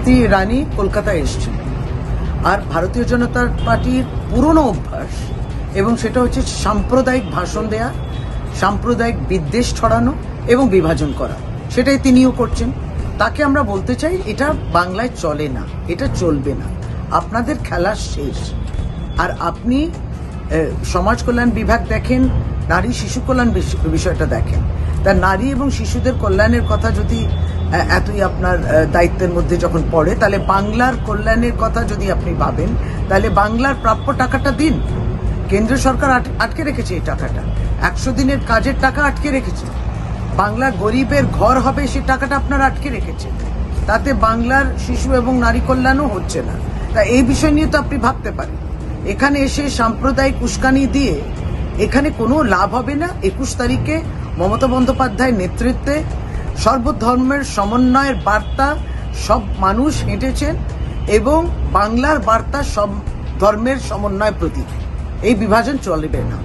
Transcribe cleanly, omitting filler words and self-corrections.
স্মৃতি ইরানি কলকাতায় এসেছেন, আর ভারতীয় জনতা পার্টির পুরনো অভ্যাস এবং সেটা হচ্ছে সাম্প্রদায়িক ভাষণ দেয়া, সাম্প্রদায়িক বিদ্বেষ ছড়ানো এবং বিভাজন করা, সেটাই তিনিও করছেন। তাকে আমরা বলতে চাই এটা বাংলায় চলে না, এটা চলবে না, আপনাদের খেলা শেষ। আর আপনি সমাজ কল্যাণ বিভাগ দেখেন, নারী শিশু কল্যাণ বিষয়টা দেখেন, তা নারী এবং শিশুদের কল্যাণের কথা যদি এতই আপনার দায়িত্বের মধ্যে যখন পড়ে, তাহলে বাংলার কল্যাণের কথা যদি আপনি ভাবেন, তাহলে বাংলার প্রাপ্য টাকাটা দিন। কেন্দ্র সরকার আটকে রেখেছে এই টাকাটা, 100 দিনের কাজের টাকা আটকে রেখেছে, বাংলার গরিবের ঘর হবে সেই টাকাটা আপনারা আটকে রেখেছেন, তাতে বাংলার শিশু এবং নারী কল্যাণও হচ্ছে না। তা এই বিষয় নিয়ে তো আপনি ভাবতে পারেন। এখানে এসে সাম্প্রদায়িক উস্কানি দিয়ে এখানে কোনো লাভ হবে না। 21 তারিখে মমতা বন্দ্যোপাধ্যায়ের নেতৃত্বে সর্বধর্মের সমন্বয়ের বার্তা সব মানুষ হেঁটেছেন এবং বাংলার বার্তা সব ধর্মের সমন্বয় প্রতীক। এই বিভাজন চলবে না।